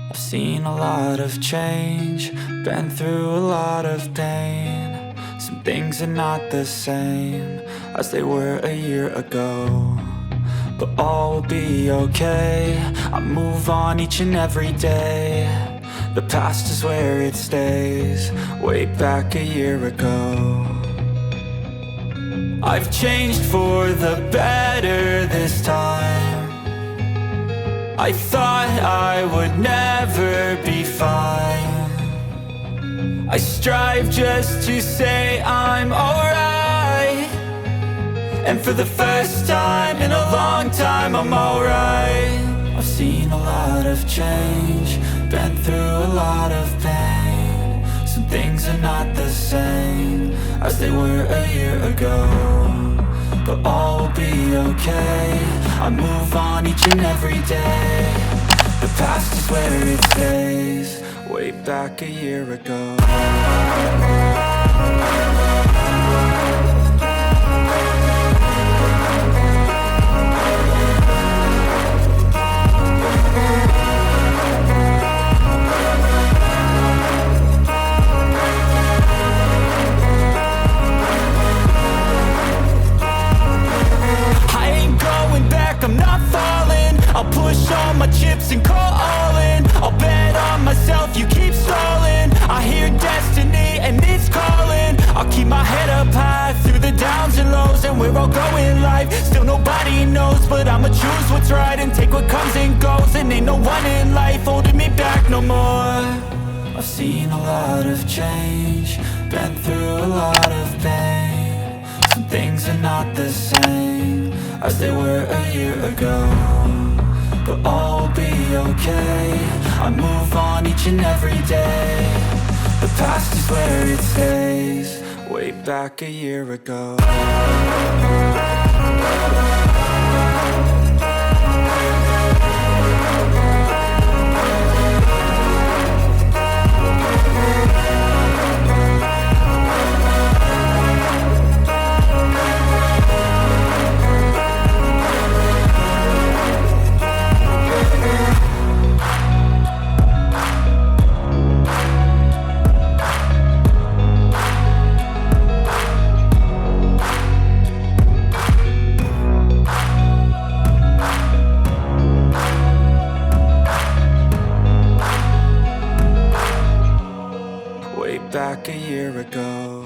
I've seen a lot of change, been through a lot of pain. Some things are not the same as they were a year ago, but all will be okay. I move on each and every day. The past is where it stays, way back a year ago. I've changed for the better this time. I thought I would never be fine. I strive just to say I'm alright, and for the first time in a long time I'm alright. I've seen a lot of change, been through a lot of pain. Some things are not the same as they were a year ago, but all will be okay. I move on each and every day. The past is where it stays, way back a year ago. I'm not falling, I'll push all my chips and call all in. I'll bet on myself, you keep stalling. I hear destiny and it's calling. I'll keep my head up high through the downs and lows, and we're all going live. Still nobody knows, but I'ma choose what's right and take what comes and goes. And ain't no one in life holding me back no more. I've seen a lot of change, been through a lot of pain. Some things are not the same as they were a year ago, but all will be okay. I move on each and every day. The past is where it stays, way back a year ago. Back a year ago.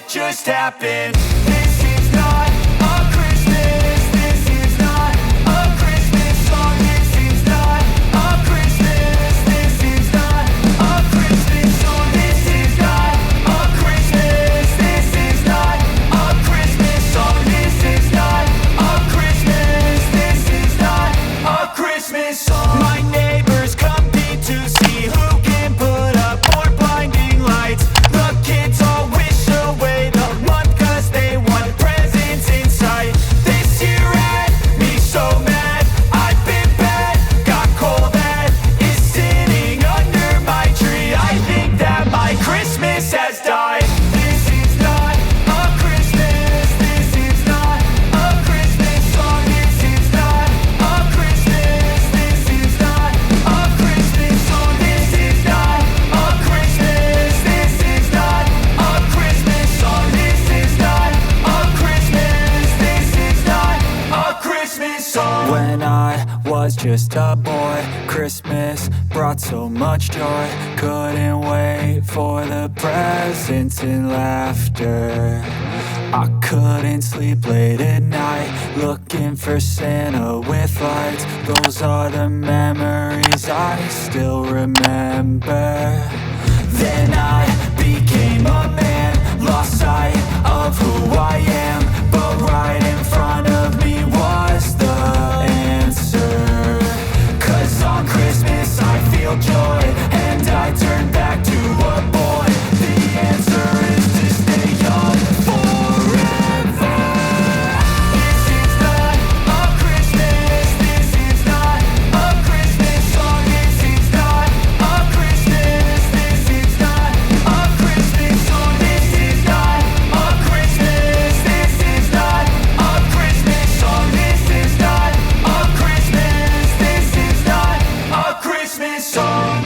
Just happened. This is not a Christmas. This is not a Christmas song. This is not a Christmas. This is not a Christmas song. This is not a Christmas. This is not a Christmas song. This is not a Christmas. This is not a Christmas song. My neighbors compete to see who can put up more blinding lights. The kids all wish away the month 'cause they want presents in sight. This year had me so mad, I've been bad, got coal that is sitting under my tree. I think that my Christmas has died. This is not a Christmas. This is not a Christmas song. This is not a Christmas. This is not a Christmas song. This is not a Christmas. This is not a Christmas song. This is not a Christmas. This is not a Christmas song. When I was just a boy, Christmas brought so much joy. Couldn't wait for the presents and laughter. I couldn't sleep late at night, looking for Santa with lights. Those are the memories I still remember. Then I became a man, lost sight of who I am. But right in front of me was the answer. 'Cause on Christmas I feel joy, and I turn back to a boy. The answer is to stay young forever. This is not a Christmas, this is not a Christmas song. This is not a Christmas, this is not a Christmas song. This is not a Christmas, this is not a Christmas song. This is not a Christmas, this is not a Christmas song.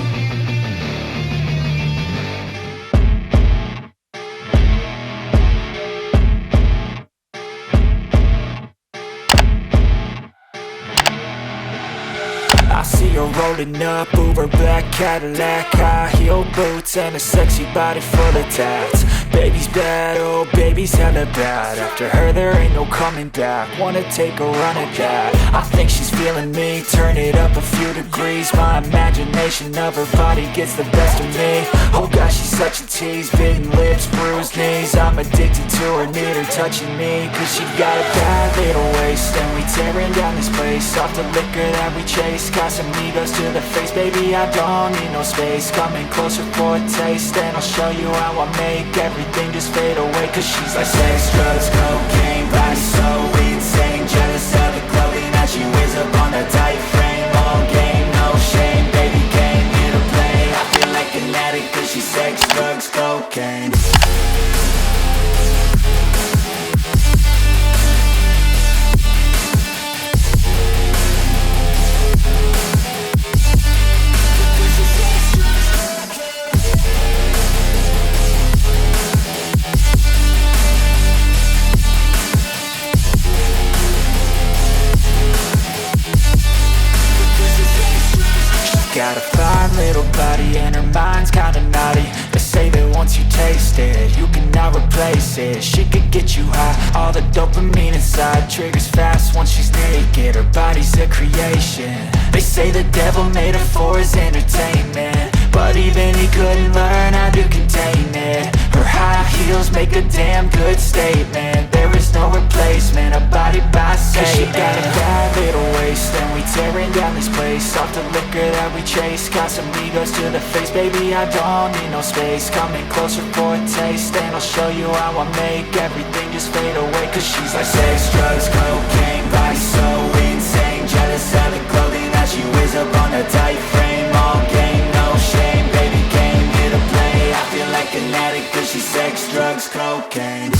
I see her rolling up, Uber black Cadillac, high heel boots and a sexy body full of tats. Baby's bad, oh baby's hella bad. After her there ain't no coming back. Wanna take a run at that. I think she's feeling me, turn it up a few degrees. My imagination of her body gets the best of me. Oh gosh, she's such a tease, bitten lips, bruised knees. I'm addicted to her, need her touching me. 'Cause she got a bad little waist, and we tearing down this place. Off the liquor that we chase, got some egos to the face. Baby, I don't need no space, coming closer for a taste. And I'll show you how I make everything just fade away. 'Cause she's like sex, drugs, cocaine, body so insane. Jealous of the clothing that she wears up on a tight frame. All game, no shame, baby came here to play. I feel like an addict 'cause she's sex, drugs, cocaine. Got a fine little body and her mind's kinda naughty. They say that once you taste it, you cannot replace it. She could get you high, all the dopamine inside triggers fast once she's naked. Her body's a creation. They say the devil made her for his entertainment, but even he couldn't learn how to contain it. Her high heels make a damn good statement. There is no replacement, a body by Satan. 'Cause she got a bad little waist, and we tearing down this place. Off the liquor that we chase, got some egos to the face. Baby, I don't need no space, coming closer for a taste. And I'll show you how I make everything just fade away. 'Cause she's like sex, drugs, cocaine, body so insane. Jealous of the clothing that she wears up on a tight frame. All game, no shame, baby came here to play. I feel like an addict 'cause she's sex, drugs, cocaine.